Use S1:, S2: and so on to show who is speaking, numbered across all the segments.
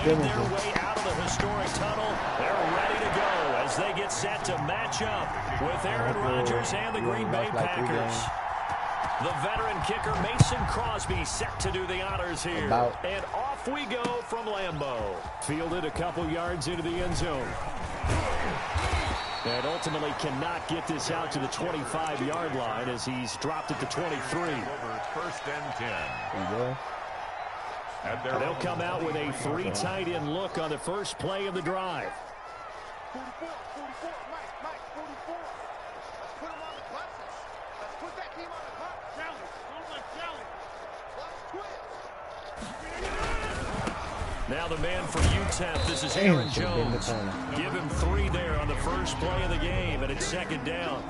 S1: made their way out of the historic tunnle. They're ready to go as they get set to match up with Aaron Rodgers and the Green Bay Packers. The veteran kicker Mason Crosby set to do the honors here. And off we go from Lambeau. Fielded a couple yards into the end zone. And ultimately cannot get this out to the 25-yard line as he's dropped it to 23.
S2: First and 10.
S1: They'll come out with a 3 tight end look on the first play of the drive. Now the man from UTEP, this is Aaron Jones. Give him 3 there on the first play of the game, and it's second down.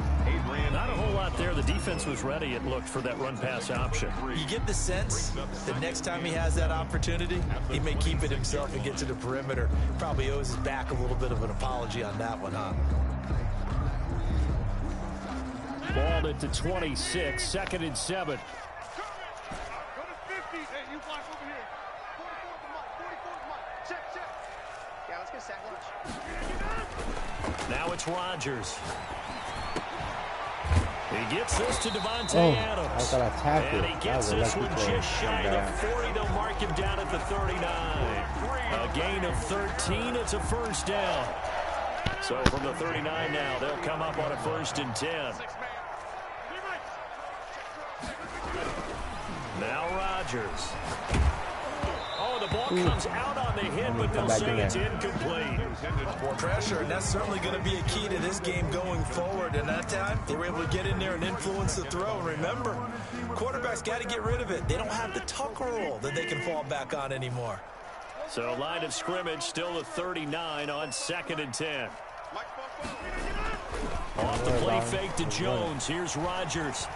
S1: Not a whole lot there. The defense was ready, it looked, for that run-pass option.
S3: You get the sense that next time he has that opportunity, he may keep it himself and get to the perimeter. Probably owes his back a little bit of an apology on that one, huh?
S1: Balled it to 26, second and 7. Now it's Rodgers. He gets this to Devontae Adams. And he gets this one just shy of the 40. They'll mark him down at the 39. A gain of 13. It's a first down. So from the 39 now, they'll come up on a 1st and 10. Now Rodgers. Oh, the ball comes out on the hit, but they'll say it's incomplete.
S3: Pressure, and that's certainly going to be a key to this game going forward. And that time, they were able to get in there and influence the throw. And remember, quarterbacks got to get rid of it. They don't have the tucker roll that they can fall back on anymore.
S1: So line of scrimmage still at 39 on 2nd and 10. Off the play fake to Jones. Here's Rodgers.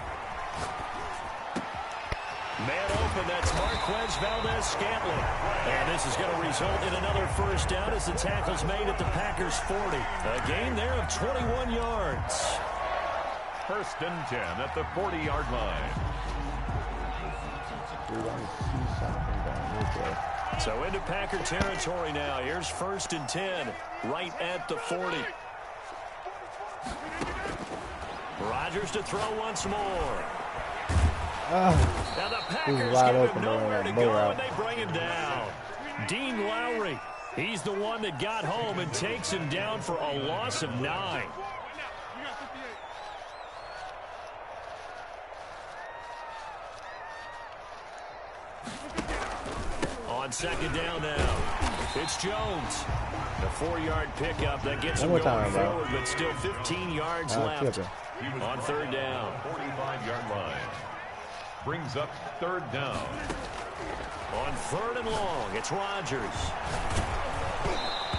S1: Man open, that's Marquez Valdez-Scantling. And this is going to result in another first down as the tackle's made at the Packers' 40. A gain there of 21 yards.
S2: 1st and 10 at the 40-yard line.
S1: So into Packer territory now. Here's 1st and 10, right at the 40. Rodgers to throw once more. Now the Packers give him nowhere to go, and they bring him down. Dean Lowry, he's the one that got home and takes him down for a loss of 9. On 2nd down now, it's Jones. A 4-yard pickup that gets him going forward, but still 15 yards left on 3rd down.
S2: 45-yard line. Brings up 3rd down.
S1: On 3rd and long, it's Rodgers.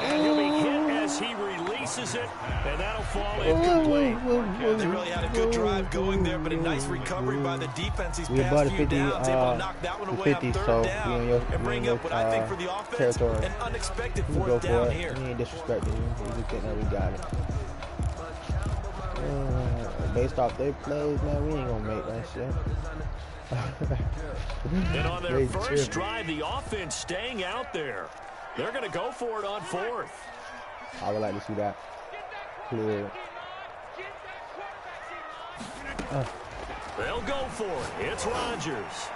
S1: And he'll be hit as he releases it, and that'll fall incomplete.
S3: They really had a good drive going there, but a nice recovery by the defense. These past few downs, able to knock that one away on 3rd down and bring up what I think for the offense, an unexpected 4th down here.
S4: He ain't disrespecting you. He's just getting that we got it. Based off their plays, man, we ain't gonna make that shit.
S1: And on their first drive, the offense staying out there. They're going to go for it on 4th.
S4: I would like to see that. Clear.
S1: They'll go for it. It's Rodgers.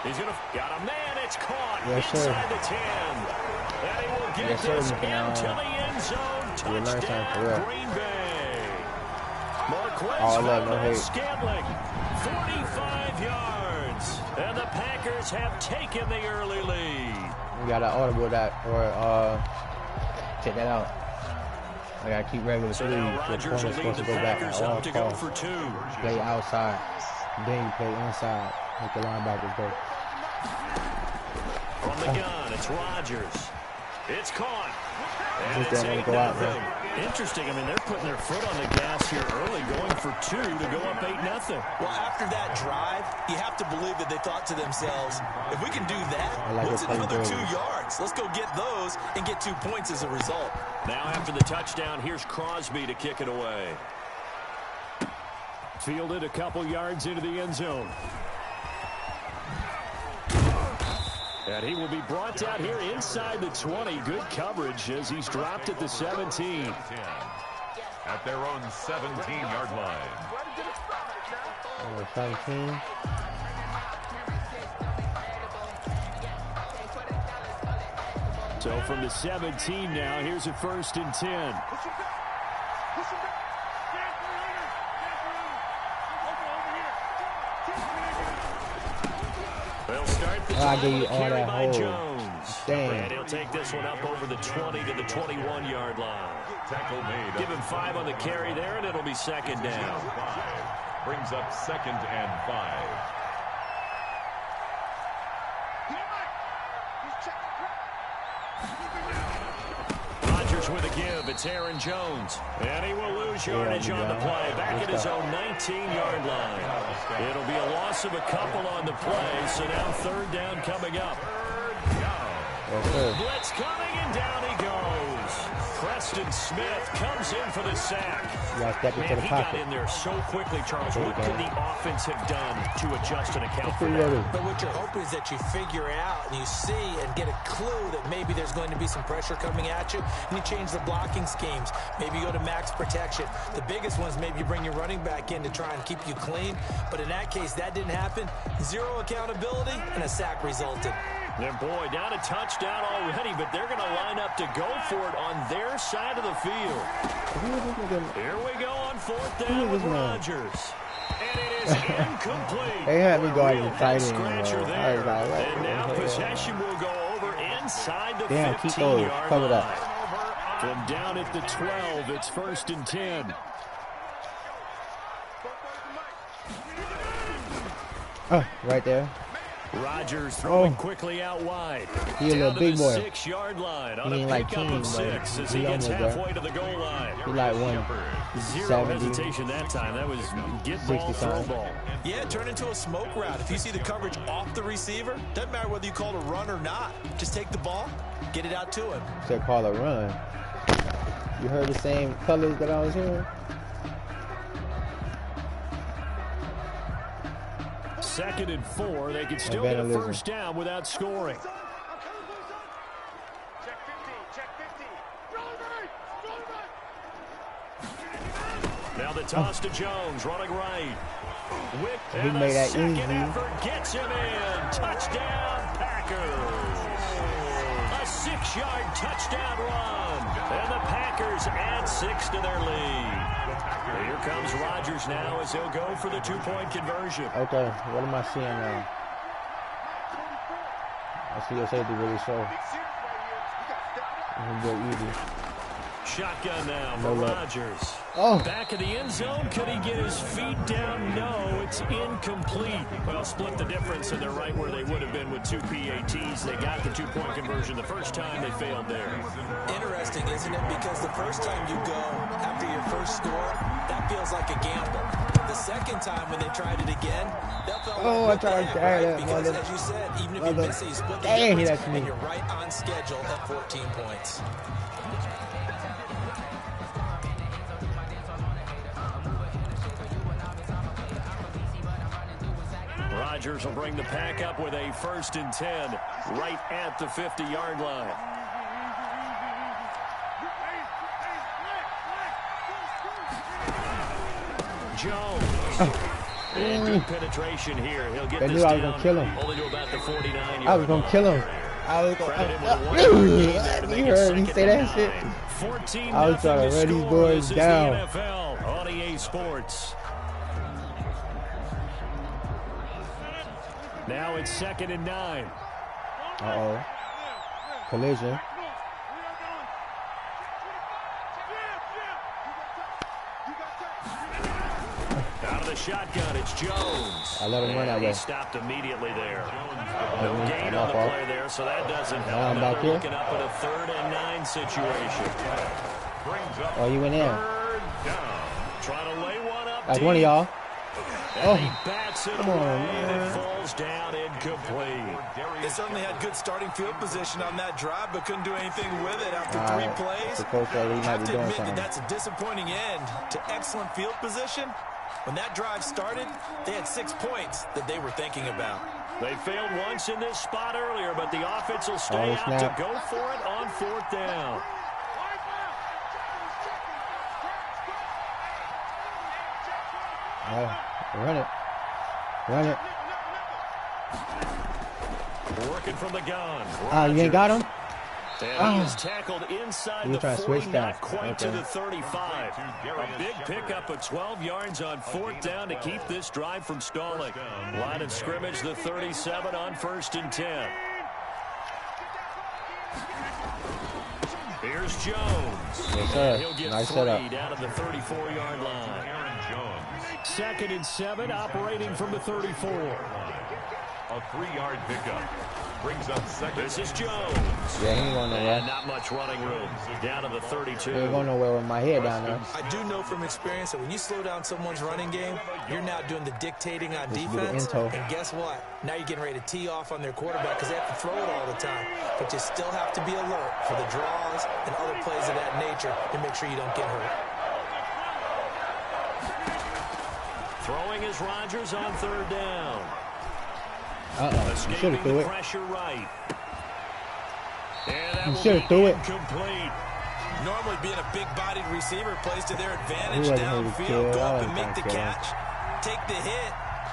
S1: He's going to got a man. It's caught inside the 10. And he will get this into the end zone. Touchdown, Green Bay. Marquez Scantling, 45 yards. And the Packers have taken the early lead.
S4: We got to audible that or check that out. I got to keep regular speed.
S1: Rodgers will lead the Packers up to go for 2.
S4: Play outside. Then you play inside. Let the linebackers go.
S1: From the gun, it's Rodgers. It's caught. And it's 8-0. Interesting. I mean, they're putting their foot on the gas here early, going for 2 to go up 8-0.
S3: Well, after that drive, you have to believe that they thought to themselves, if we can do that, what's another 2 yards? Let's go get those and get 2 points as a result.
S1: Now after the touchdown, here's Crosby to kick it away. Fielded a couple yards into the end zone. And he will be brought down here inside the 20. Good coverage as he's dropped at the 17.
S2: At their own 17-yard line.
S4: 17.
S1: So from the 17 now, here's a 1st and 10. They'll start the
S4: I gave you all
S1: carry
S4: that
S1: by
S4: hole.
S1: Jones.
S4: Dang.
S1: And he'll take this one up over the 20 to the 21-yard line.
S2: Tackle made.
S1: Give him 5 on the carry there, and it'll be 2nd down.
S2: 5 brings up 2nd and 5.
S1: Rodgers with a give. It's Aaron Jones. And he will lose yardage on the play. Back at his own 19-yard line. It'll be a loss of a couple on the play. So now 3rd down coming up. Blitz coming, and down he goes. Preston Smith comes in for the sack. Man, he got in there so quickly, Charles. What could the offense have done to adjust and account for that?
S3: But what you're hoping is that you figure out and you see and get a clue that maybe there's going to be some pressure coming at you, and you change the blocking schemes. Maybe you go to max protection. The biggest one is maybe you bring your running back in to try and keep you clean. But in that case, that didn't happen. 0 accountability, and a sack resulted.
S1: And boy, down a touchdown already, but they're going to line up to go for it on their side of the field. Here we go on 4th down with Rodgers. And it is incomplete.
S4: They had me going excited.
S1: And now possession will go over inside the 15-yard
S4: line.
S1: Up. From down at the 12, it's 1st and 10.
S4: Oh, right there.
S1: Rodgers throwing quickly out wide.
S4: He a little big boy.
S1: 6-yard line on
S4: he ain't
S1: a
S4: like
S1: pickup
S4: King,
S1: of 6 as he gets halfway to the goal line.
S4: He like
S1: 0 hesitation that time. That was get ball, throw ball.
S3: Yeah, turn into a smoke route. If you see the coverage off the receiver, doesn't matter whether you call it a run or not. Just take the ball, get it out to him.
S4: Said call a run. You heard the same colors that I was hearing?
S1: 2nd and 4. They could still get a 1st down without scoring. Now the toss to Jones, running right. Whip and
S4: made that
S1: 2nd
S4: easy.
S1: effort gets him in. Touchdown, Packers. A 6-yard touchdown run. And the Packers add 6 to their lead. Here comes Rodgers now as he'll go for the 2-point conversion.
S4: Okay, what am I seeing now? I see your safety really slow. It's real easy.
S1: Shotgun now for Rodgers.
S4: Oh.
S1: Back in the end zone. Could he get his feet down? No, it's incomplete. Well, split the difference, and they're right where they would have been with 2 PATs. They got the 2-point conversion the first time. They failed there.
S3: Interesting, isn't it? Because the first time you go after your first score, that feels like a gamble. The second time when they tried it again, that felt like
S4: I tried to carry that.
S3: Because as you said, even if you miss it, you split the difference, and you're right on schedule at 14 points.
S1: Rodgers will bring the pack up with a 1st and 10 right at the 50-yard line. Jones. And good penetration here. He'll get this down.
S4: I was gonna kill him.
S1: Only to about the 49-yard line.
S4: I was gonna kill him. I was gonna. You heard me say that shit.
S1: 14
S4: I was trying to run these boys down.
S1: NFL on EA Sports. Now it's 2nd and 9.
S4: Uh-oh. Collision.
S1: Out of the shotgun, it's Jones.
S4: I let him run that way.
S1: He stopped immediately there. No gain on the play there, so that doesn't help.
S4: Now
S1: They're looking up at a 3rd and 9 situation.
S4: Oh, you went in.
S1: Trying to lay one up.
S4: That's one of y'all.
S1: And he bats it away, and it falls down incomplete.
S3: They certainly had good starting field position on that drive, but couldn't do anything with it after 3 plays.
S4: The coach said he might be doing
S3: admit
S4: something.
S3: that's a disappointing end to excellent field position. When that drive started, they had 6 points that they were thinking about.
S1: They failed once in this spot earlier, but the offense will stay out to go for it on 4th down.
S4: Run it. Run it.
S1: Working from the gun.
S4: You ain't got him?
S1: And he is tackled inside the 40, not quite to the 35. A big pickup of 12 yards on 4th down to keep this drive from stalling. Line of scrimmage, the 37 on 1st and 10. Here's Jones.
S4: Yes, sir.
S1: He'll get
S4: Nice
S1: 3
S4: setup.
S1: down at the 34-yard line. 2nd and 7, operating from the 34.
S2: A 3-yard pickup. Brings up 2nd.
S1: This is Jones.
S4: Yeah, he ain't going nowhere.
S1: And not much running room. Down to the 32.
S4: He ain't going nowhere with my head down there.
S3: I do know from experience that when you slow down someone's running game, you're now doing the dictating on defense. And guess what? Now you're getting ready to tee off on their quarterback because they have to throw it all the time. But you still have to be alert for the draws and other plays of that nature to make sure you don't get hurt.
S1: Throwing is Rodgers on 3rd down.
S4: You should have threw it.
S1: Pressure right. And that
S4: You should have threw it.
S1: Complete.
S3: Normally being a big-bodied receiver plays to their advantage downfield. Go up and make the catch, take the hit,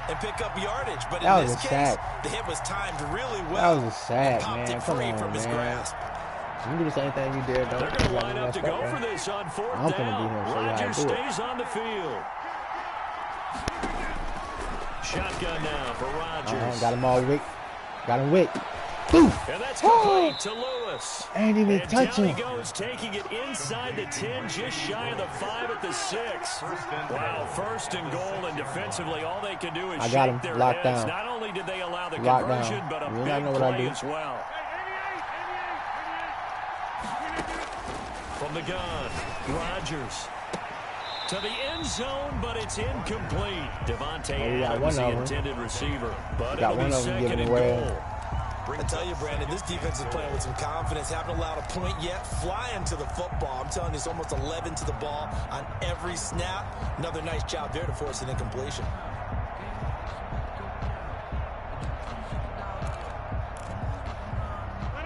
S3: and pick up yardage. But in this case, the hit was timed really well.
S4: That was a sack,
S3: popped
S4: man.
S3: it
S4: Come
S3: free
S4: on,
S3: from his
S4: man.
S3: grasp.
S4: You do the same thing you did, though.
S1: They're going to line up to go for this on 4th
S4: I'm
S1: down.
S4: gonna be here, so
S1: Rodgers
S4: do it.
S1: stays on the field. Shotgun now for Rodgers.
S4: Got him all wick. Got him wick. Boom.
S1: And that's complete to Lewis.
S4: Ain't even touch
S1: down
S4: him.
S1: he goes, taking it inside the 10, just shy of the 5 at the 6. Wow, 1st and goal, and defensively, all they can do is shake their heads.
S4: Down.
S1: Not only did they allow the
S4: Locked
S1: conversion,
S4: down.
S1: but a
S4: You
S1: big
S4: know what I
S1: play
S4: do.
S1: as well. From the gun, Rodgers. To the end zone, but it's incomplete. Devontae Adams, the intended receiver. But it'll be 2nd and goal.
S3: I tell you, Brandon, this defense is playing with some confidence. Haven't allowed a point yet. Flying to the football. I'm telling you, it's almost 11 to the ball on every snap. Another nice job there to force an incompletion.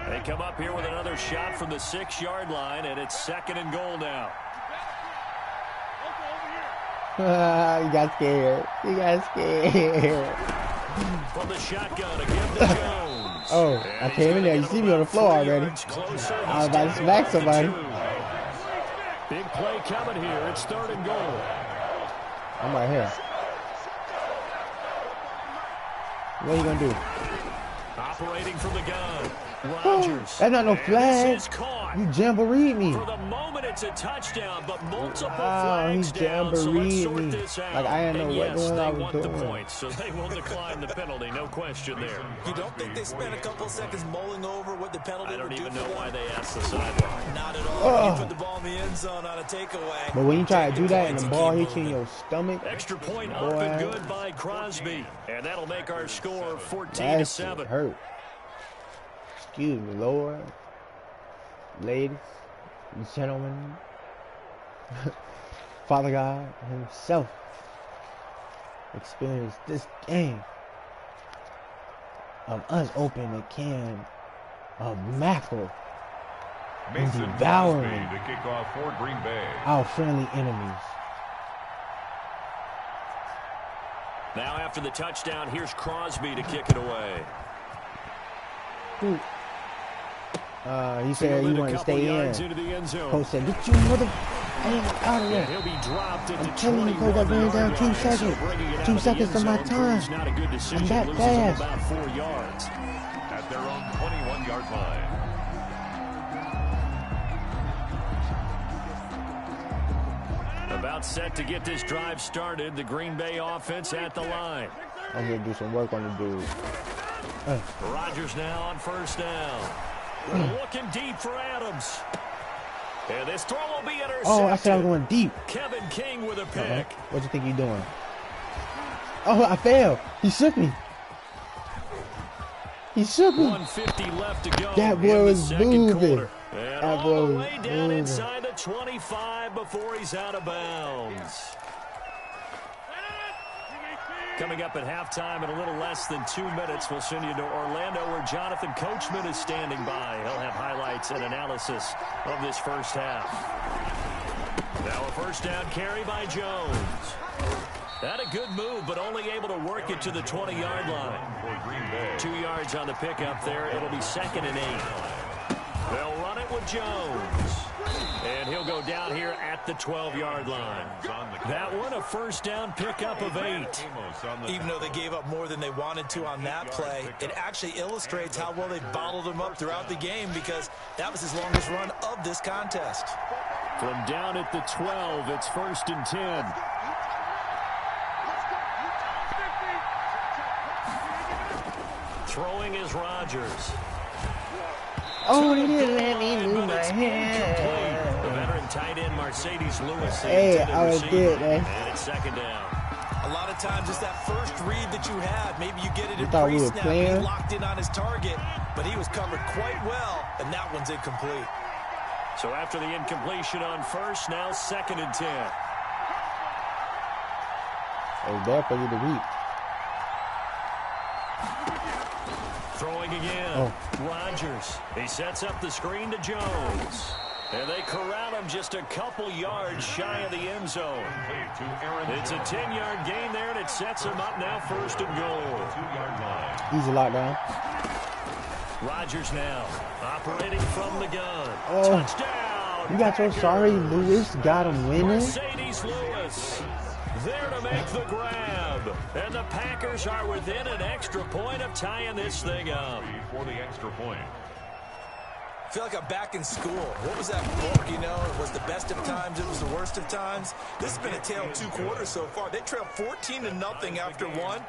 S1: They come up here with another shot from the 6-yard line, and it's 2nd and goal now.
S4: You got scared. You got scared.
S1: From the shotgun again to Jones.
S4: Oh, I came in there. You see me on the floor already. I was about to smack somebody.
S1: Big play coming here. It's 3rd and goal.
S4: I'm right here. What are you going to do?
S1: Operating from the gun. Rodgers.
S4: That's not no flag. You jamboreed me.
S1: For the moment, it's a touchdown, but multiple flags
S4: he
S1: down. So let's sort
S4: me.
S1: this out.
S4: Like I didn't know what I was doing.
S1: The points, so they will decline the penalty. No question there.
S3: You don't think they spent a couple seconds mulling over what the penalty
S1: I don't
S3: would do
S1: even
S3: for
S1: know
S3: them?
S1: why they asked the sideline.
S3: Not at all. You put the ball in the end zone on a takeaway.
S4: But when you try to do that and the ball hits you in your stomach,
S1: Extra point up and good by Crosby, and that'll make our score 14-7.
S4: That hurt. Excuse me, Lord, ladies, gentlemen, Father God himself experienced this game of us opening a can of mackerel and devouring
S2: to kick off for Green Bay.
S4: our friendly enemies.
S1: Now after the touchdown, here's Crosby to kick it away.
S4: He said he wanted to stay in. Coach said, "Get you mother out of there."
S1: He'll be dropped at
S4: I'm telling you, Coach, I bring it down 2 seconds. 2 seconds of my time.
S1: Not a good decision.
S4: I'm that fast.
S1: About 4 yards.
S2: At their own 21-yard line.
S1: About set to get this drive started. The Green Bay offense at the line.
S4: I'm going to do some work on the dude.
S1: Rodgers now on 1st down. Looking deep for Adams. And this throw will be intercepted.
S4: Oh, I said I was going deep.
S1: Kevin King with a pick.
S4: What you think you're doing? Oh, I failed. He shook me. He shook me.
S1: 150 left to go.
S4: That boy was moving.
S1: And
S4: That boy
S1: all the
S4: was
S1: way down
S4: moving.
S1: inside the 25 before he's out of bounds. Coming up at halftime in a little less than 2 minutes, we'll send you to Orlando where Jonathan Coachman is standing by. He'll have highlights and analysis of this first half. Now a first down carry by Jones. Had a good move, but only able to work it to the 20-yard line. 2 yards on the pickup there. It'll be 2nd and 8. They'll run it with Jones. And he'll go down here at the 12-yard line. That one, a first down pickup of 8.
S3: Even though they gave up more than they wanted to on that play, it actually illustrates how well they bottled him up throughout the game because that was his longest run of this contest.
S1: From down at the 12, it's 1st and 10. Throwing is Rodgers.
S4: Oh, he didn't let me move my hand.
S1: The veteran tight end Mercedes Lewis.
S4: Hey, I was good, man.
S1: And it's 2nd down.
S3: A lot of times it's that first read that you had. Maybe you get it in
S4: thought we were
S3: pre-snap.
S4: playing?
S3: He locked in on his target, but he was covered quite well, and that one's incomplete.
S1: So after the incompletion on first, now 2nd and 10.
S4: Hey, there for you to reap.
S1: Throwing again. Rodgers. He sets up the screen to Jones. And they corral him just a couple yards shy of the end zone. It's a 10-yard gain there, and it sets him up now 1st and goal.
S4: Easy lockdown.
S1: Rodgers now operating from the gun.
S4: Oh,
S1: Touchdown.
S4: you got so sorry Lewis got him winning?
S1: Mercedes Lewis there to make the grab. And the Packers are within an extra point of tying this thing up.
S2: For the extra point.
S3: I feel like I'm back in school. What was that book, you know? It was the best of times. It was the worst of times. This has been a tale of 2 quarters so far. They trailed 14-0 after 1.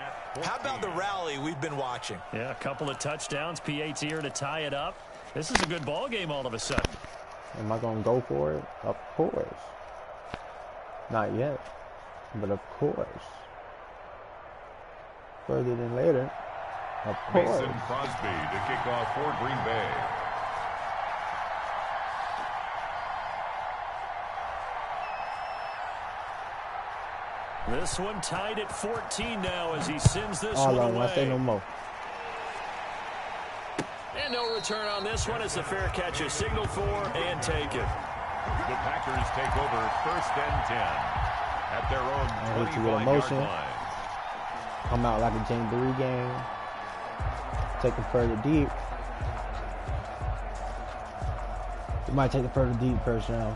S3: How about the rally we've been watching?
S1: Yeah, a couple of touchdowns. P8's here to tie it up. This is a good ball game all of a sudden.
S4: Am I going to go for it? Of course. Not yet. But of course. Further than later. Of course.
S2: Mason Crosby to kick off for Green Bay.
S1: This one tied at 14 now as he sends this
S4: one
S1: away.
S4: I say no more.
S1: And no return on this one as the fair catch is signaled for and taken.
S2: The Packers take over 1st and 10 at their own 25-yard line.
S4: Come out like a jamboree game. Take it further deep. We might take it further deep first round.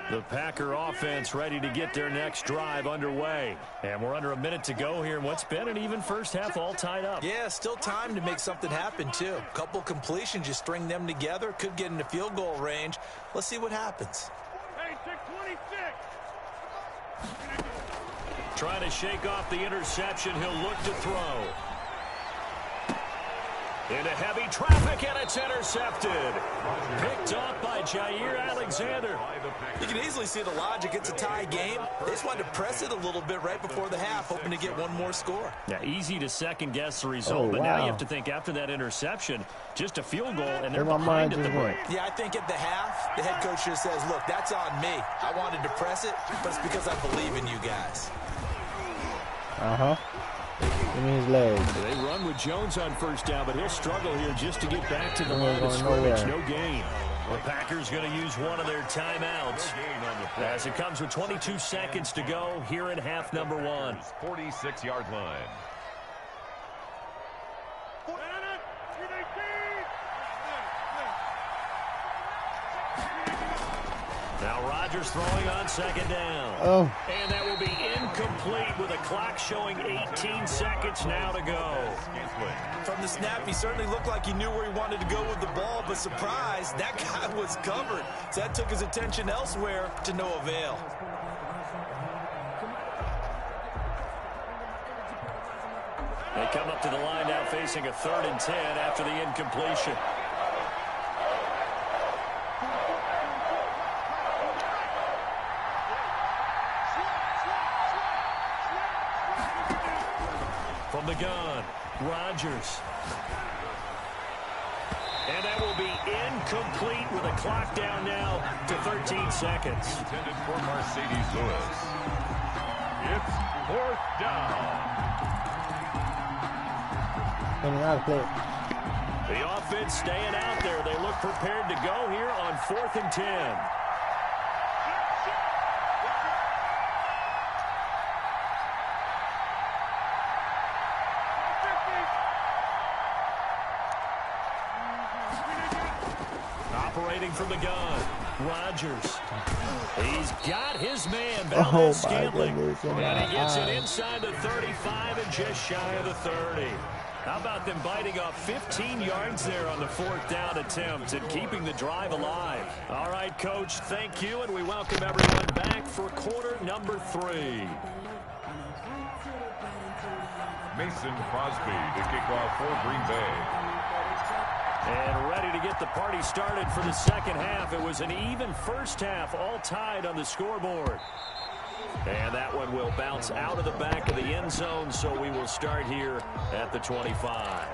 S1: The Packer offense ready to get their next drive underway. And we're under a minute to go here in what's been an even first half all tied up.
S3: Yeah, still time to make something happen, too. Couple completions, you string them together, could get into field goal range. Let's see what happens.
S5: Hey, 626.
S1: Trying to shake off the interception. He'll look to throw. Into heavy traffic, and it's intercepted. Picked off by Jair Alexander.
S3: You can easily see the logic. It's a tie game. They just wanted to press it a little bit right before the half, hoping to get one more score.
S1: Yeah, easy to second-guess the result, but now you have to think after that interception, just a field goal, and they're behind at the break.
S3: Yeah, I think at the half, the head coach just says, look, that's on me. I wanted to press it, but it's because I believe in you guys.
S4: Give me his legs.
S1: They run with Jones on first down, but he'll struggle here just to get back to the line of scrimmage. No gain. The Packers going to use one of their timeouts as it comes with 22 seconds to go here in half number 1.
S2: 46-yard line.
S1: Now Rodgers throwing on second down. And that will be incomplete with a clock showing 18 seconds now to go.
S3: From the snap, he certainly looked like he knew where he wanted to go with the ball, but surprise, that guy was covered. So that took his attention elsewhere to no avail.
S1: They come up to the line now facing a 3rd and 10 after the incompletion. From the gun, Rodgers. And that will be incomplete with a clock down now to 13 seconds.
S2: Intended for Mercedes Lewis. It's 4th down.
S1: The offense staying out there. They look prepared to go here on 4th and 10. Operating from the gun, Rodgers. He's got his man, Valdez-Scantling. And he gets it inside the 35 and just shy of the 30. How about them biting off 15 yards there on the 4th down attempt and keeping the drive alive? All right, Coach, thank you, and we welcome everyone back for quarter number 3.
S2: Mason Crosby to kick off for Green Bay.
S1: And ready to get the party started for the second half. It was an even first half, all tied on the scoreboard. And that one will bounce out of the back of the end zone, so we will start here at the 25.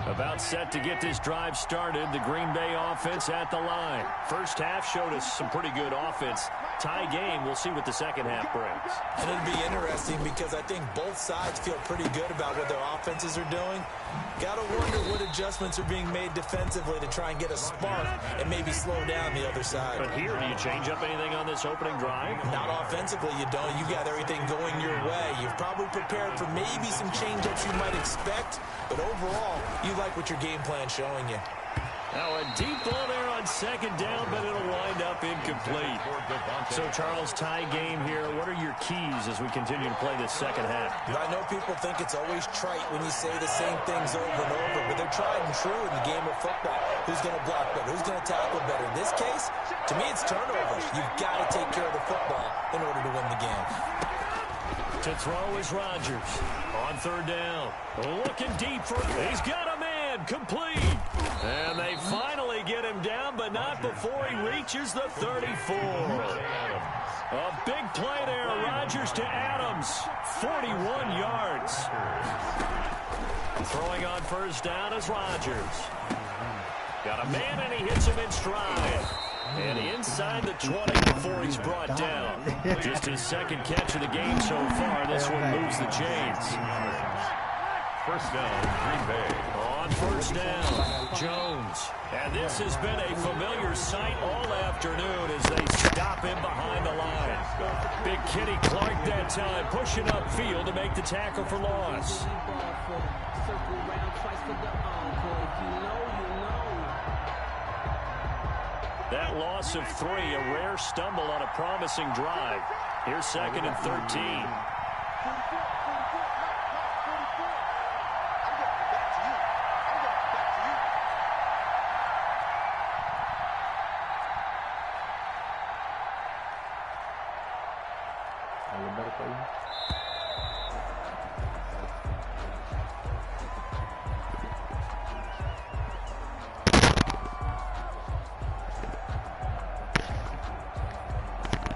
S1: About set to get this drive started. The Green Bay offense at the line. First half showed us some pretty good offense. Tie game. We'll see what the second half brings.
S3: And it'll be interesting because I think both sides feel pretty good about what their offenses are doing. Got to wonder what adjustments are being made defensively to try and get a spark and maybe slow down the other side.
S1: But here, do you change up anything on this opening drive?
S3: Not offensively, you don't. You got everything going your way. You've probably prepared for maybe some change-ups you might expect, but overall, you like what your game plan's showing you.
S1: Now a deep ball there on second down, but it'll wind up incomplete. So, Charles, tie game here. What are your keys as we continue to play this second half?
S3: I know people think it's always trite when you say the same things over and over, but they're tried and true in the game of football. Who's going to block better? Who's going to tackle better? In this case, to me, it's turnovers. You've got to take care of the football in order to win the game.
S1: To throw is Rodgers on third down. Looking deep for he's got a man complete. And they finally get him down, but not before he reaches the 34. A big play there. Rodgers to Adams. 41 yards. Throwing on first down is Rodgers. Got a man, and he hits him in stride. And inside the 20 before he's brought down. Just his second catch of the game so far. This one moves the chains.
S2: First down, Green Bay.
S1: On first down, Jones. And this has been a familiar sight all afternoon as they stop him behind the line. Big Kenny Clark that time, pushing upfield to make the tackle for loss. That loss of 3, a rare stumble on a promising drive. Here's second and 13.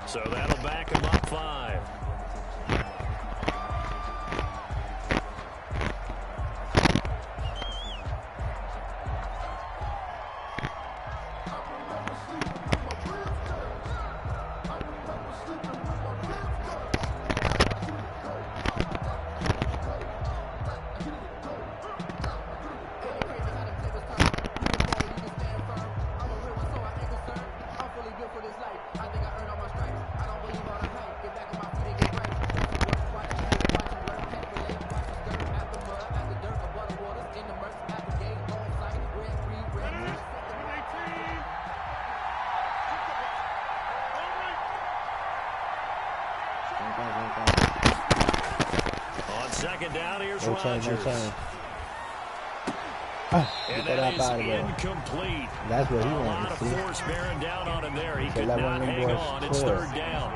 S1: So that'll back him up 5. On second down, here's Rodgers. And that is incomplete.
S4: That's what he
S1: wanted. A lot of force bearing down on him there. He could not hang on. It's third down.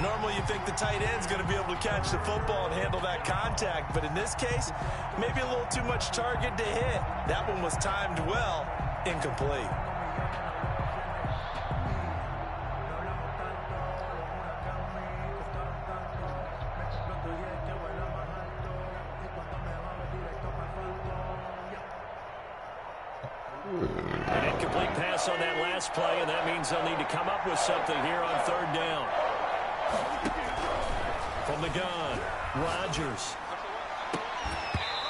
S3: Normally you think the tight end's going to be able to catch the football and handle that contact, but in this case, maybe a little too much target to hit. That one was timed well, incomplete.
S1: pass on that last play, and that means they'll need to come up with something here on third down. From the gun, Rodgers.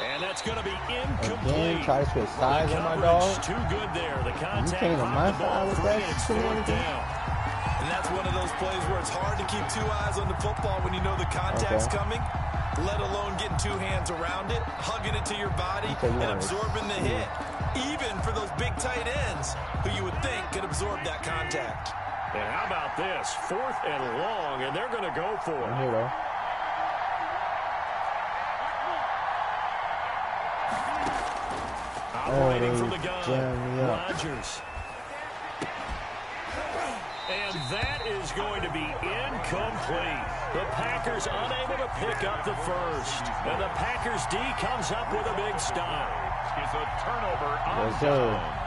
S1: And that's going to be incomplete.
S4: Again, try to switch sides on my dog.
S1: Too good there. The contact.
S4: You came to my side with that
S1: down.
S3: And that's one of those plays where it's hard to keep two eyes on the football when you know the contact's coming, let alone getting two hands around it, hugging it to your body, and absorbing the hit. Even for those big tight ends who you would think could absorb that contact.
S1: And how about this? 4th and long, and they're going to go for it.
S4: Here, though.
S1: Operating from the gun, Rodgers. And that is going to be incomplete. The Packers unable to pick up the first. And the Packers D comes up with a big stop.
S2: Is a turnover on downs.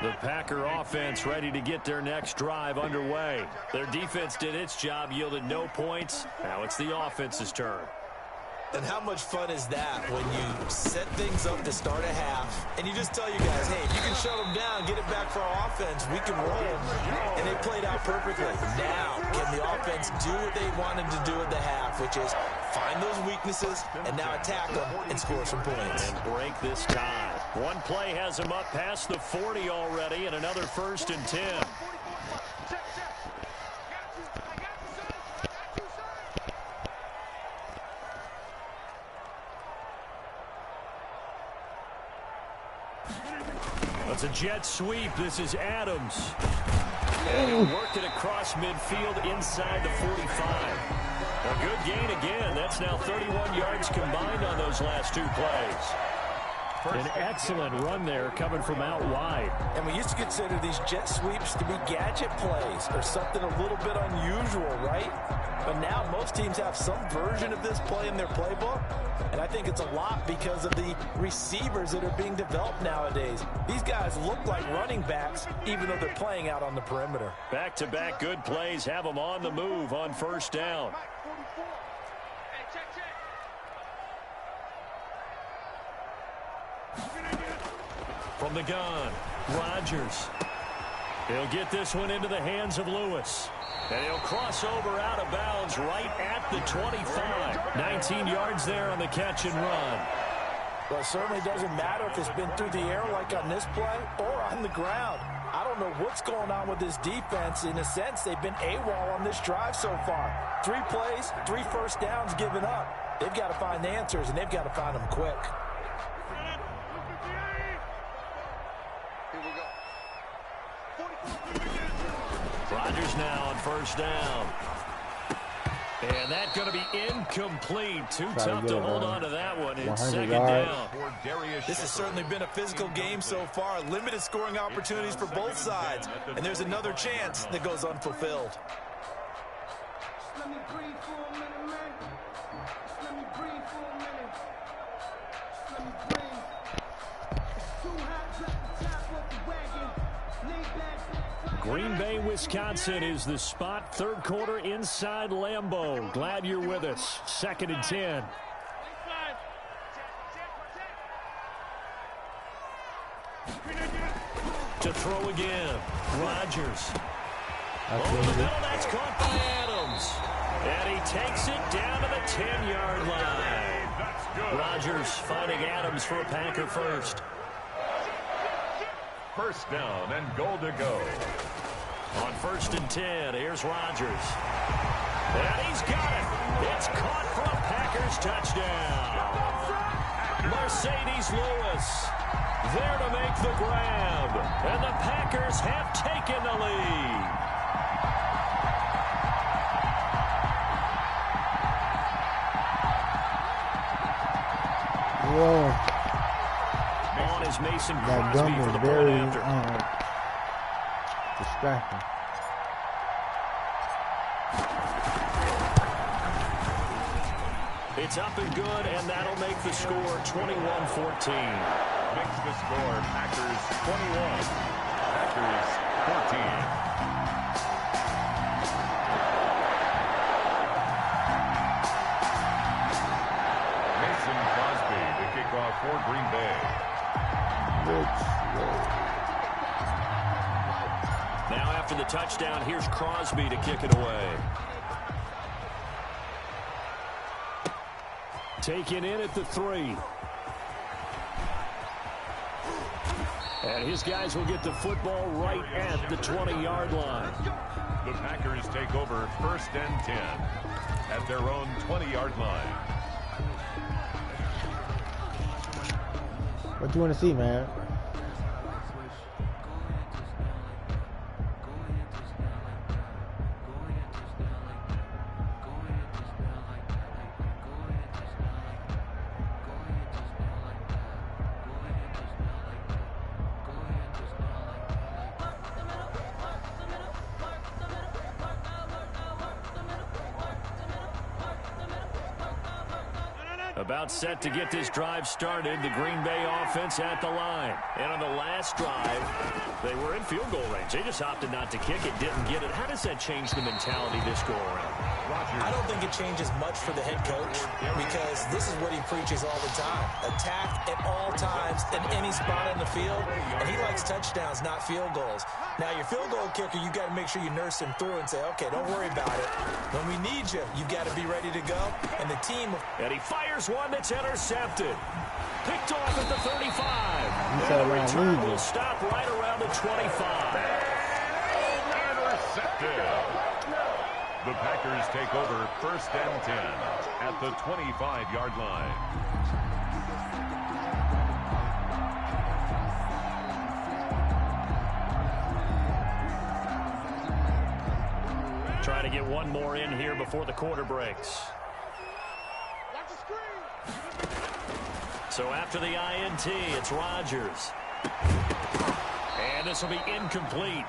S1: The Packer offense ready to get their next drive underway. Their defense did its job, yielded no points. Now it's the offense's turn.
S3: And how much fun is that when you set things up to start a half, and you just tell you guys, hey, if you can shut them down, get it back for our offense, we can roll. And they played out perfectly. Now, can the offense do what they wanted to do at the half, which is find those weaknesses and now attack them and score some points.
S1: And break this tie. One play has them up past the 40 already, and another 1st and 10. It's a jet sweep. This is Adams. And he worked it across midfield inside the 45. A good gain again. That's now 31 yards combined on those last 2 plays. An excellent run there coming from out wide.
S3: And we used to consider these jet sweeps to be gadget plays or something a little bit unusual, right? But now most teams have some version of this play in their playbook. And I think it's a lot because of the receivers that are being developed nowadays. These guys look like running backs even though they're playing out on the perimeter.
S1: Back-to-back good plays have them on the move on 1st down. From the gun, Rodgers. He'll get this one into the hands of Lewis. And he'll cross over out of bounds right at the 25. 19 yards there on the catch and run.
S3: Well, it certainly doesn't matter if it's been through the air like on this play or on the ground. I don't know what's going on with this defense. In a sense, they've been AWOL on this drive so far. 3 plays, 3 first downs given up. They've got to find answers, and they've got to find them quick.
S1: Rodgers now on 1st down. And that's going to be incomplete. Too tough to hold on to that one. It's 2nd down.
S3: This has certainly been a physical game so far. Limited scoring opportunities for both sides. And there's another chance that goes unfulfilled.
S6: Let me breathe for a minute, man. Let me breathe for a minute. Let me breathe. It's too hot, drop the top off the wagon. Lay back.
S1: Green Bay, Wisconsin is the spot. 3rd quarter inside Lambeau. Glad you're with us. 2nd and 10. To throw again. Rodgers. Over the middle, that's caught by Adams. And he takes it down to the 10-yard line. Rodgers finding Adams for a Packer first.
S2: 1st down and goal to go.
S1: On 1st and 10, here's Rodgers. And he's got it. It's caught for a Packers touchdown. Mercedes Lewis there to make the grab. And the Packers have taken the lead.
S4: Whoa.
S1: On is Mason
S4: That
S1: Crosby
S4: gun
S1: for
S4: was
S1: the
S4: very
S1: point after.
S4: distracting.
S1: It's up and good, and that'll make the score 21-14.
S2: Makes the score Packers 21, Packers 14.
S1: Now after the touchdown, here's Crosby to kick it away. Taken in at the 3. And his guys will get the football right at the 20-yard line.
S2: The Packers take over 1st and 10 at their own 20-yard line.
S4: What you want to see, man?
S1: About set to get this drive started. The Green Bay offense at the line. And on the last drive, they were in field goal range. They just opted not to kick it, didn't get it. How does that change the mentality this go around?
S3: I don't think it changes much for the head coach because this is what he preaches all the time. Attack at all times in any spot on the field. And he likes touchdowns, not field goals. Now, your field goal kicker, you got to make sure you nurse him through and say, okay, don't worry about it. When we need you, you got to be ready to go. And the team...
S1: And he fires one that's intercepted. Picked off at the 35.
S4: And
S1: the return will stop right around the 25.
S2: Intercepted. The Packers take over 1st and 10 at the 25-yard line.
S1: Trying to get one more in here before the quarter breaks. So after the INT, it's Rodgers. And this will be incomplete.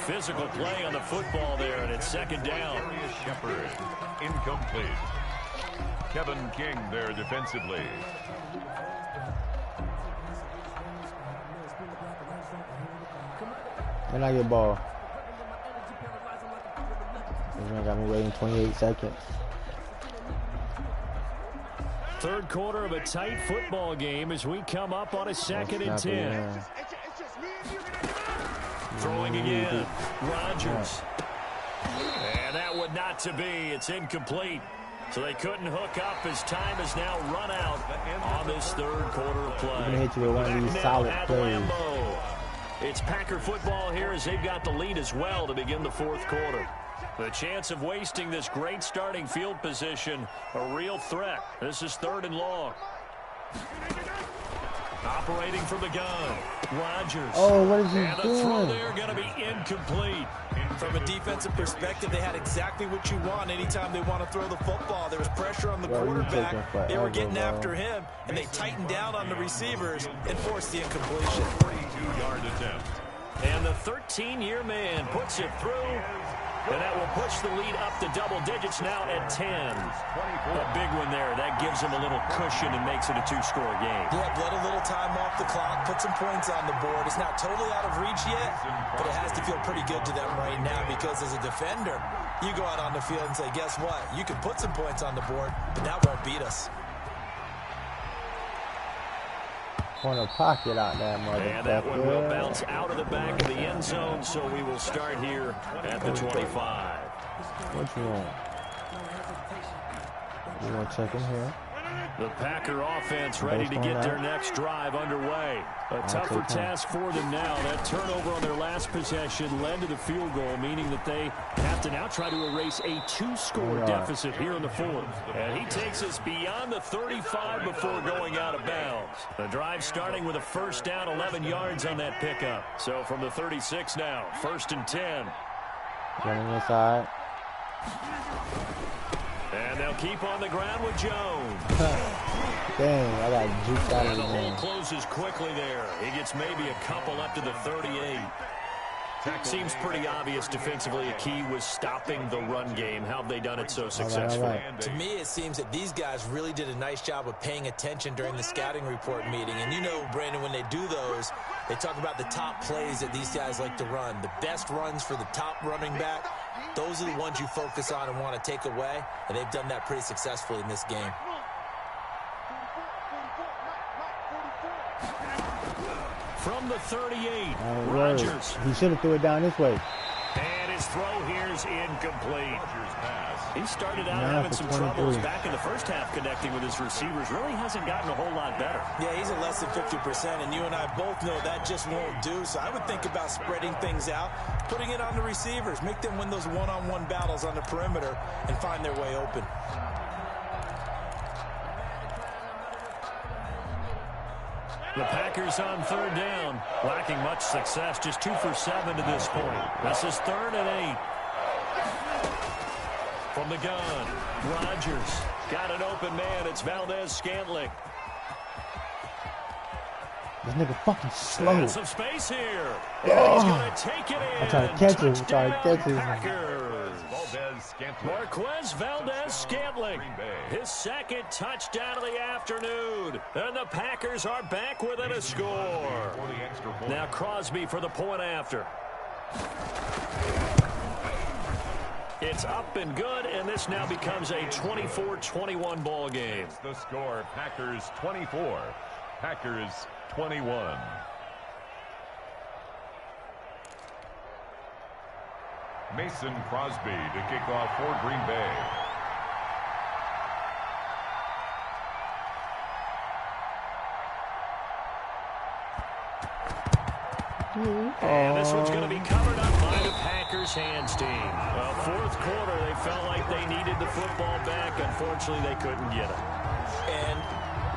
S1: Physical play on the football there, and it's 2nd down.
S2: Shepard, incomplete. Kevin King there defensively.
S4: And I get ball. This man got me waiting 28 seconds.
S1: 3rd quarter of a tight football game as we come up on a 2nd and 10. Throwing again. Rodgers. And that would not to be. It's incomplete. So they couldn't hook up as time has now run out on this 3rd quarter of play.
S4: I'm going to hit you with one of these solid plays.
S1: It's Packer football here as they've got the lead as well to begin the 4th quarter. The chance of wasting this great starting field position, a real threat. This is 3rd and long. Operating from the gun, Rodgers.
S4: Oh, what is he
S1: and the
S4: doing?
S1: Throw there going to be incomplete.
S3: From a defensive perspective, they had exactly what you want anytime they want to throw the football. There was pressure on the quarterback. They were getting after him, and they tightened down on the receivers and forced the incompletion.
S2: 42-yard attempt.
S1: And the 13-year man puts it through. And that will push the lead up to double digits now at 10. A big one there. That gives them a little cushion and makes it a 2-score game.
S3: Yeah, let a little time off the clock, put some points on the board. It's not totally out of reach yet, but it has to feel pretty good to them right now because as a defender, you go out on the field and say, guess what? You can put some points on the board, but that won't beat us.
S4: Corner pocket out there, motherfucker.
S1: And that one will bounce out of the back of the end zone, so we will start here at the 25.
S4: What you want? You want to check in here?
S1: The Packer offense ready to get their next drive underway. A tougher task for them now. That turnover on their last possession led to the field goal, meaning that they have to now try to erase a 2-score deficit here in the 4th. And he takes us beyond the 35 before going out of bounds. The drive starting with a 1st down, 11 yards on that pickup. So from the 36 now, 1st and 10.
S4: Running inside.
S1: And they'll keep on the ground with Jones.
S4: Dang, I got juked out of
S1: And
S4: the
S1: the hole
S4: game.
S1: closes quickly there. He gets maybe a couple up to the 38. Seems pretty obvious defensively. A key was stopping the run game. How have they done it so successfully?
S4: All right.
S3: To me, it seems that these guys really did a nice job of paying attention during the scouting report meeting. And you know, Brandon, when they do those, they talk about the top plays that these guys like to run. The best runs for the top running back, those are the ones you focus on and want to take away. And they've done that pretty successfully in this game.
S1: From the 38, Rodgers.
S4: He should have threw it down this way.
S1: And his throw here is incomplete. He started out having some troubles back in the first half connecting with his receivers. Really hasn't gotten a whole lot better.
S3: Yeah, he's at less than 50%, and you and I both know that just won't do. So I would think about spreading things out, putting it on the receivers, make them win those one-on-one battles on the perimeter and find their way open.
S1: The Packers on third down, lacking much success, just 2 for 7 to this point. This is 3rd and 8. From the gun, Rodgers got an open man. It's Valdez-Scantling.
S4: This nigga fucking slow.
S1: And some space here. And he's going to take it in.
S4: I tried to catch him.
S1: Marquez Valdez-Scantling, his second touchdown of the afternoon. And the Packers are back within a score. Now Crosby for the point after. It's up and good, and this now becomes a 24-21 ball game.
S2: The score, Packers 24, Packers 21. Mason Crosby to kick off for Green Bay.
S1: And this one's going to be covered up by the Packers hands team. Fourth quarter, they felt like they needed the football back. Unfortunately, they couldn't get it.
S3: And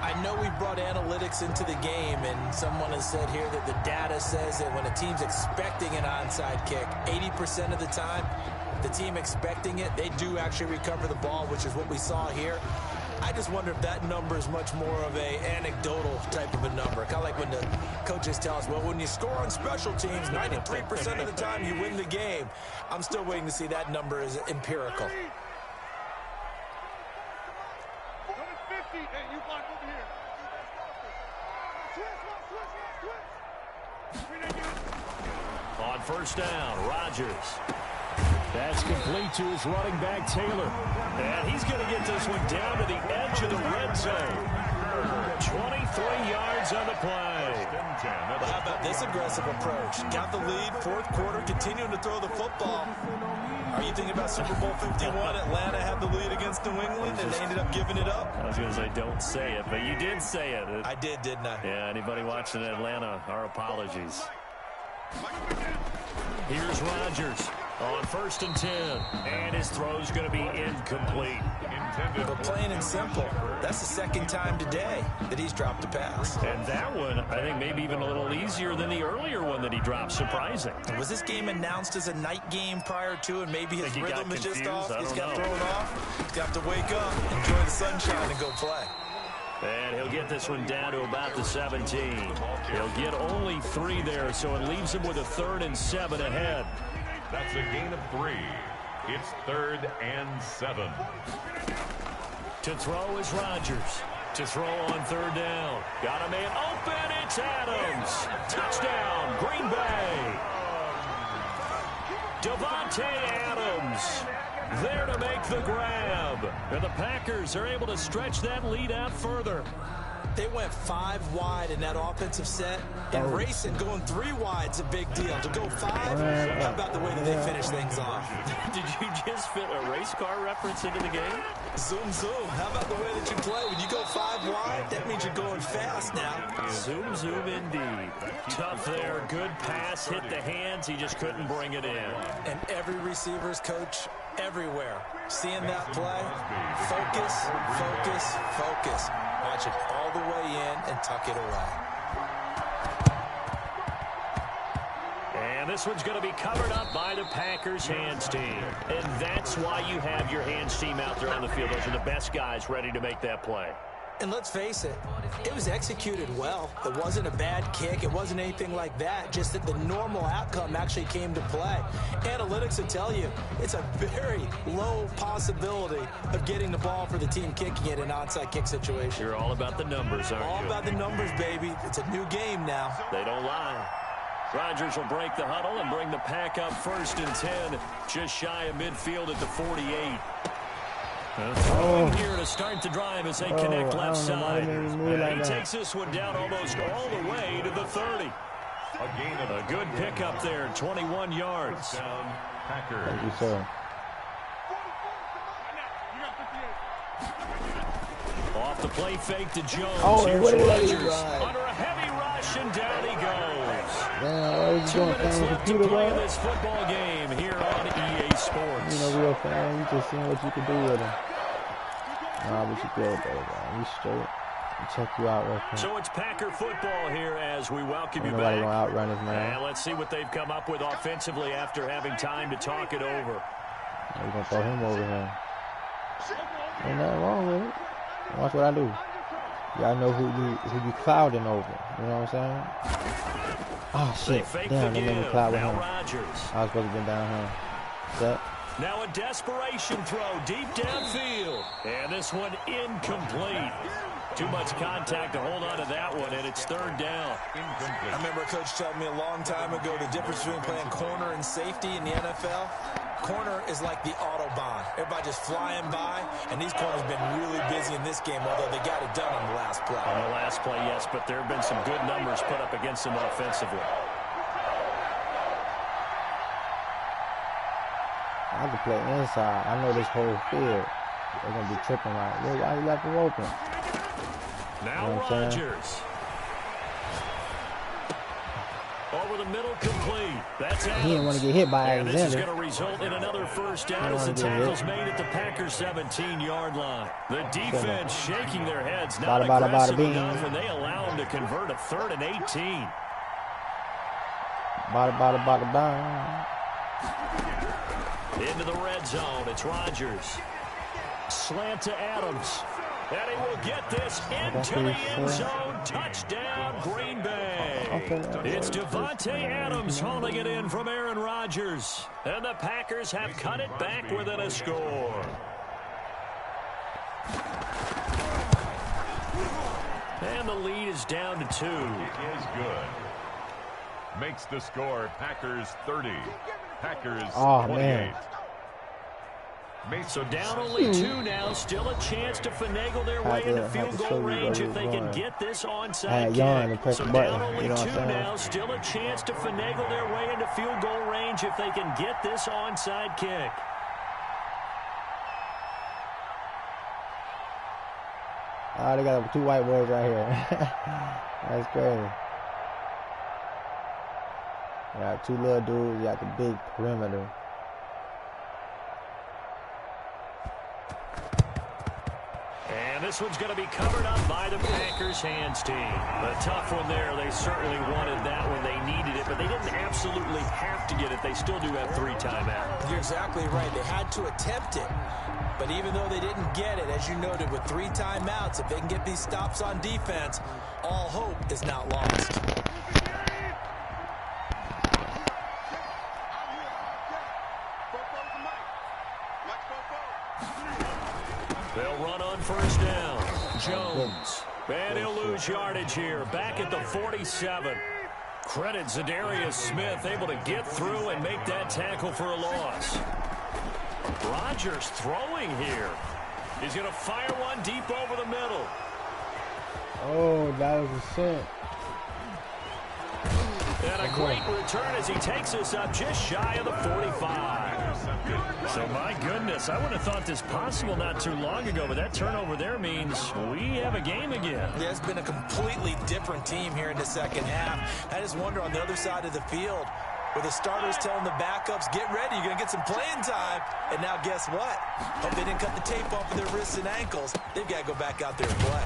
S3: I know we brought analytics into the game, and someone has said here that the data says that when a team's expecting an onside kick, 80% of the time, the team expecting it, they do actually recover the ball, which is what we saw here. I just wonder if that number is much more of a anecdotal type of a number. Kind of like when the coaches tell us, well, when you score on special teams, 93% of the time you win the game. I'm still waiting to see that number is empirical.
S1: On first down, Rodgers. That's complete to his running back, Taylor. And he's going to get this one down to the edge of the red zone. 23 yards on the play.
S3: Well, how about this aggressive approach? Got the lead, fourth quarter, continuing to throw the football. Are you thinking about Super Bowl 51? Atlanta had the lead against New England, and they ended up giving it up.
S1: I was going to say, don't say it, but you did say it.
S3: I did, didn't I?
S1: Yeah, anybody watching Atlanta, our apologies. Here's Rodgers on 1st and 10, and his throw's going to be incomplete.
S3: But plain and simple, that's the second time today that he's dropped a pass.
S1: And that one, I think, maybe even a little easier than the earlier one that he dropped. Surprising.
S3: Was this game announced as a night game prior to, and maybe his rhythm is just off? He's got thrown off. He's got to wake up, enjoy the sunshine, and go play.
S1: And he'll get this one down to about the 17. He'll get only 3 there, so it leaves him with a 3rd and 7 ahead.
S2: That's a gain of 3. It's 3rd and 7.
S1: To throw is Rodgers. To throw on 3rd down. Got a man open. It's Adams. Touchdown, Green Bay. Devontae Adams there to make the grab. And the Packers are able to stretch that lead out further.
S3: They went 5 wide in that offensive set, and racing going 3 wide's a big deal. To go 5, how about the way that they finish things off?
S1: Did you just fit a race car reference into the game?
S3: Zoom, zoom. How about the way that you play? When you go 5 wide, that means you're going fast now.
S1: Zoom, zoom indeed. Tough there. Good pass. Hit the hands. He just couldn't bring it in.
S3: And every receiver's coach everywhere, seeing that play, focus, focus, focus. Watch it all the way in and tuck it away.
S1: And this one's going to be covered up by the Packers hands team. And that's why you have your hands team out there on the field. Those are the best guys ready to make that play.
S3: And let's face it, it was executed well. It wasn't a bad kick. It wasn't anything like that. Just that the normal outcome actually came to play. Analytics will tell you it's a very low possibility of getting the ball for the team kicking it in an onside kick situation.
S1: You're all about the numbers, aren't you?
S3: All about the numbers, baby. It's a new game now.
S1: They don't lie. Rodgers will break the huddle and bring the pack up 1st and 10, just shy of midfield at the 48. Throwing here to start the drive as they connect left side. And he takes this one down almost all the way to the 30. A good pickup there, 21 yards.
S2: Down, Packers.
S4: Thank you, sir.
S1: Off the play fake to Jones.
S4: Oh,
S1: Here's
S4: what did he
S1: Rodgers
S4: run?
S1: under a heavy rush, and down he goes.
S4: Damn, what is
S1: 2
S4: doing,
S1: minutes
S4: fan?
S1: left to
S4: Computer,
S1: play
S4: bro?
S1: this football game here on EA Sports.
S4: You know, real fan, you just seeing what you can do with him. Nah, but you good, though, bro. You straight. Check you out real quick.
S1: So it's Packer football here as we welcome you
S4: Nobody
S1: back.
S4: gonna outrun us, man.
S1: And let's see what they've come up with offensively after having time to talk it over.
S4: We're gonna throw him over here. Ain't nothing wrong with it. Watch what I do. Y'all know who you clouding over. You know what I'm saying? Oh shit! Damn, they made me cloud with him.
S1: Rodgers.
S4: I was supposed to have been down here. Set.
S1: Now a desperation throw deep downfield. And this one incomplete. Too much contact to hold on to that one, and it's third down.
S3: I remember a coach telling me a long time ago the difference between playing corner and safety in the NFL. Corner is like the Autobahn. Everybody just flying by, and these corners have been really busy in this game, although they got it done on the last play.
S1: On the last play, yes, but there have been some good numbers put up against them offensively.
S4: I can play inside. I know this whole field. They're gonna be tripping like, yo, why you left him open?
S1: Now
S4: You know what I'm
S1: Rodgers. Over the middle, complete. That's Adams.
S4: He didn't want to get hit by
S1: And this is
S4: Alexander.
S1: going to result in another first down as the tackle's made at the Packers' 17-yard line. The defense shaking their heads, not aggressive enough, and they allow them to convert a 3rd and 18.
S4: Bada.
S1: Into the red zone, it's Rodgers. Slant to Adams. And he will get this into the end zone. Touchdown, Green Bay. It's Devontae Adams hauling it in from Aaron Rodgers. And the Packers have cut it back within a score. And the lead is down to 2.
S2: It is good. Makes the score Packers 30. Packers 28.
S4: Man.
S1: So down only 2 now, still a chance to finagle their way into field goal range if they can get this onside kick. So down only 2 now, still a chance to finagle their way into field goal range if they can get this onside kick.
S4: Oh, they got 2 white boys right here. That's crazy. You got 2 little dudes, you got the big perimeter.
S1: And this one's going to be covered up by the Packers hands team. A tough one there. They certainly wanted that when they needed it, but they didn't absolutely have to get it. They still do have 3 timeouts.
S3: You're exactly right. They had to attempt it. But even though they didn't get it, as you noted, with 3 timeouts, if they can get these stops on defense, all hope is not lost.
S1: They'll run on first down. Jones. And he'll lose yardage here. Back at the 47. Credit Zadarius Smith able to get through and make that tackle for a loss. Rodgers throwing here. He's going to fire one deep over the middle.
S4: Oh, that was a set.
S1: And a great return as he takes us up just shy of the 45. So, my goodness, I would have thought this possible not too long ago, but that turnover there means we have a game again.
S3: Yeah, it's been a completely different team here in the second half. I just wonder on the other side of the field, where the starters telling the backups, get ready, you're going to get some playing time. And now guess what? Hope they didn't cut the tape off of their wrists and ankles. They've got to go back out there and play.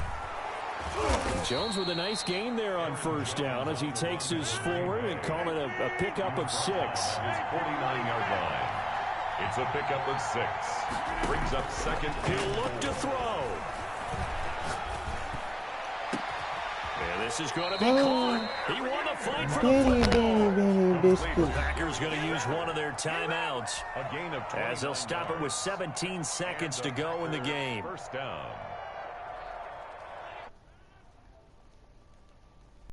S1: Jones with a nice gain there on first down as he takes his forward and call it a pickup of 6.
S2: His 49-yard line. It's a pickup of 6. Brings up second.
S1: He'll look to throw. And this is going to be caught. He won the fight for the football. The Packers going to use one of their timeouts
S2: A gain of 20.
S1: as they'll stop it with 17 seconds to go in the game.
S2: First down.